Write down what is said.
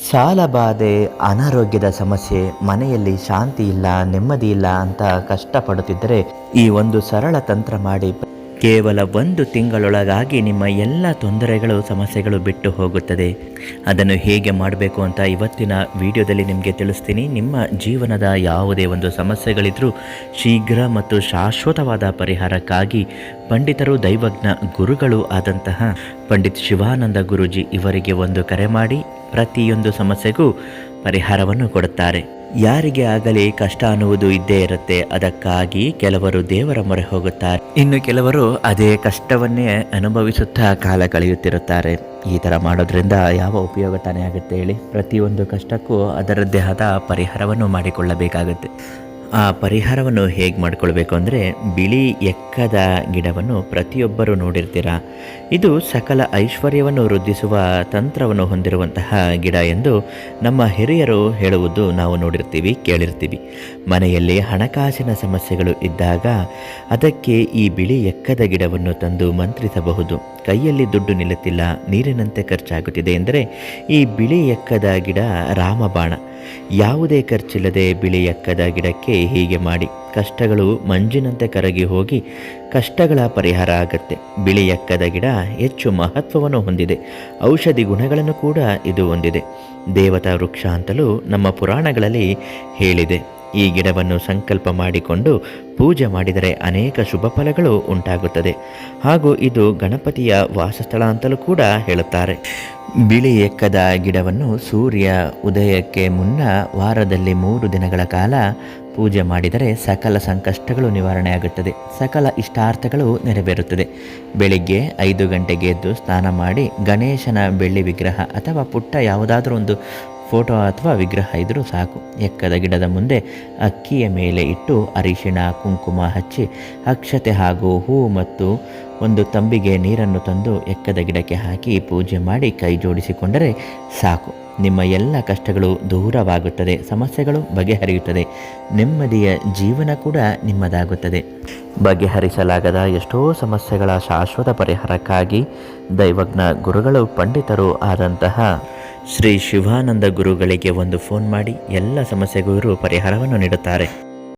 ಸಾಲಬಾಧೆ, ಅನಾರೋಗ್ಯದ ಸಮಸ್ಯೆ, ಮನೆಯಲ್ಲಿ ಶಾಂತಿ ಇಲ್ಲ, ನೆಮ್ಮದಿ ಇಲ್ಲ ಅಂತ ಕಷ್ಟಪಡುತ್ತಿದ್ದರೆ ಈ ಒಂದು ಸರಳ ತಂತ್ರ ಮಾಡಿ ಕೇವಲ 1 ತಿಂಗಳೊಳಗಾಗಿ ನಿಮ್ಮ ಎಲ್ಲ ತೊಂದರೆಗಳು, ಸಮಸ್ಯೆಗಳು ಬಿಟ್ಟು ಹೋಗುತ್ತದೆ. ಅದನ್ನು ಹೇಗೆ ಮಾಡಬೇಕು ಅಂತ ಇವತ್ತಿನ ವಿಡಿಯೋದಲ್ಲಿ ನಿಮಗೆ ತಿಳಿಸ್ತೀನಿ. ನಿಮ್ಮ ಜೀವನದ ಯಾವುದೇ ಒಂದು ಸಮಸ್ಯೆಗಳಿದ್ರೂ ಶೀಘ್ರ ಮತ್ತು ಶಾಶ್ವತವಾದ ಪರಿಹಾರಕ್ಕಾಗಿ ಪಂಡಿತರು, ದೈವಜ್ಞ ಗುರುಗಳು ಆದಂತಹ ಪಂಡಿತ್ ಶಿವಾನಂದ ಗುರೂಜಿ ಇವರಿಗೆ ಒಂದು ಕರೆ ಮಾಡಿ ಪ್ರತಿಯೊಂದು ಸಮಸ್ಯೆಗೂ ಪರಿಹಾರವನ್ನು ಕೊಡುತ್ತಾರೆ. ಯಾರಿಗೆ ಆಗಲಿ ಕಷ್ಟ ಅನ್ನುವುದು ಇದ್ದೇ ಇರುತ್ತೆ. ಅದಕ್ಕಾಗಿ ಕೆಲವರು ದೇವರ ಮೊರೆ ಹೋಗುತ್ತಾರೆ, ಇನ್ನು ಕೆಲವರು ಅದೇ ಕಷ್ಟವನ್ನೇ ಅನುಭವಿಸುತ್ತಾ ಕಾಲ ಕಳೆಯುತ್ತಿರುತ್ತಾರೆ. ಈ ಥರ ಮಾಡೋದ್ರಿಂದ ಯಾವ ಉಪಯೋಗ ತಾನೇ ಆಗುತ್ತೆ ಹೇಳಿ? ಪ್ರತಿಯೊಂದು ಕಷ್ಟಕ್ಕೂ ಅದರದ್ದೇ ಆದ ಪರಿಹಾರವನ್ನು ಮಾಡಿಕೊಳ್ಳಬೇಕಾಗುತ್ತೆ. ಆ ಪರಿಹಾರವನ್ನು ಹೇಗೆ ಮಾಡಿಕೊಳ್ಬೇಕು ಅಂದರೆ, ಬಿಳಿ ಎಕ್ಕದ ಗಿಡವನ್ನು ಪ್ರತಿಯೊಬ್ಬರು ನೋಡಿರ್ತೀರ. ಇದು ಸಕಲ ಐಶ್ವರ್ಯವನ್ನು ವೃದ್ಧಿಸುವ ತಂತ್ರವನ್ನು ಹೊಂದಿರುವಂತಹ ಗಿಡ ಎಂದು ನಮ್ಮ ಹಿರಿಯರು ಹೇಳುವುದು ನಾವು ನೋಡಿರ್ತೀವಿ, ಕೇಳಿರ್ತೀವಿ. ಮನೆಯಲ್ಲಿ ಹಣಕಾಸಿನ ಸಮಸ್ಯೆಗಳು ಇದ್ದಾಗ ಅದಕ್ಕೆ ಈ ಬಿಳಿ ಎಕ್ಕದ ಗಿಡವನ್ನು ತಂದು ಮಂತ್ರಿಸಬಹುದು. ಕೈಯಲ್ಲಿ ದುಡ್ಡು ನಿಲ್ಲುತ್ತಿಲ್ಲ, ನೀರಿನಂತೆ ಖರ್ಚಾಗುತ್ತಿದೆ ಎಂದರೆ ಈ ಬಿಳಿ ಎಕ್ಕದ ಗಿಡ ರಾಮಬಾಣ. ಯಾವುದೇ ಖರ್ಚಿಲ್ಲದೆ ಬಿಳಿ ಎಕ್ಕದ ಗಿಡಕ್ಕೆ ಹೀಗೆ ಮಾಡಿ, ಕಷ್ಟಗಳು ಮಂಜಿನಂತೆ ಕರಗಿ ಹೋಗಿ ಕಷ್ಟಗಳ ಪರಿಹಾರ ಆಗುತ್ತೆ. ಬಿಳಿ ಎಕ್ಕದ ಗಿಡ ಹೆಚ್ಚು ಮಹತ್ವವನ್ನು ಹೊಂದಿದೆ. ಔಷಧಿ ಗುಣಗಳನ್ನು ಕೂಡ ಇದು ಹೊಂದಿದೆ. ದೇವತಾ ವೃಕ್ಷ ಅಂತಲೂ ನಮ್ಮ ಪುರಾಣಗಳಲ್ಲಿ ಹೇಳಿದೆ. ಈ ಗಿಡವನ್ನು ಸಂಕಲ್ಪ ಮಾಡಿಕೊಂಡು ಪೂಜೆ ಮಾಡಿದರೆ ಅನೇಕ ಶುಭ ಫಲಗಳು ಉಂಟಾಗುತ್ತದೆ. ಹಾಗೂ ಇದು ಗಣಪತಿಯ ವಾಸಸ್ಥಳ ಅಂತಲೂ ಕೂಡ ಹೇಳುತ್ತಾರೆ. ಬಿಳಿ ಎಕ್ಕದ ಗಿಡವನ್ನು ಸೂರ್ಯ ಉದಯಕ್ಕೆ ಮುನ್ನ ವಾರದಲ್ಲಿ 3 ದಿನಗಳ ಕಾಲ ಪೂಜೆ ಮಾಡಿದರೆ ಸಕಲ ಸಂಕಷ್ಟಗಳು ನಿವಾರಣೆ ಆಗುತ್ತದೆ, ಸಕಲ ಇಷ್ಟಾರ್ಥಗಳು ನೆರವೇರುತ್ತದೆ. ಬೆಳಿಗ್ಗೆ 5 ಗಂಟೆಗೆ ಎದ್ದು ಸ್ನಾನ ಮಾಡಿ ಗಣೇಶನ ಬೆಳ್ಳಿ ವಿಗ್ರಹ ಅಥವಾ ಪುಟ್ಟ ಯಾವುದಾದ್ರೂ ಒಂದು ಫೋಟೋ ಅಥವಾ ವಿಗ್ರಹ ಇದ್ದರೂ ಸಾಕು, ಎಕ್ಕದ ಗಿಡದ ಮುಂದೆ ಅಕ್ಕಿಯ ಮೇಲೆ ಇಟ್ಟು ಅರಿಶಿಣ, ಕುಂಕುಮ ಹಚ್ಚಿ ಅಕ್ಷತೆ ಹಾಗೂ ಹೂ ಮತ್ತು ಒಂದು ತಂಬಿಗೆ ನೀರನ್ನು ತಂದು ಎಕ್ಕದ ಗಿಡಕ್ಕೆ ಹಾಕಿ ಪೂಜೆ ಮಾಡಿ ಕೈ ಜೋಡಿಸಿಕೊಂಡರೆ ಸಾಕು. ನಿಮ್ಮ ಎಲ್ಲ ಕಷ್ಟಗಳು ದೂರವಾಗುತ್ತದೆ, ಸಮಸ್ಯೆಗಳು ಬಗೆಹರಿಯುತ್ತದೆ, ನೆಮ್ಮದಿಯ ಜೀವನ ಕೂಡ ನಿಮ್ಮದಾಗುತ್ತದೆ. ಬಗೆಹರಿಸಲಾಗದ ಎಷ್ಟೋ ಸಮಸ್ಯೆಗಳ ಶಾಶ್ವತ ಪರಿಹಾರಕ್ಕಾಗಿ ದೈವಜ್ಞ ಗುರುಗಳು, ಪಂಡಿತರು ಆದಂತಹ ಶ್ರೀ ಶಿವಾನಂದ ಗುರುಗಳಿಗೆ ಒಂದು ಫೋನ್ ಮಾಡಿ ಎಲ್ಲ ಸಮಸ್ಯೆಗೂ ಇವರು ಪರಿಹಾರವನ್ನು ನೀಡುತ್ತಾರೆ.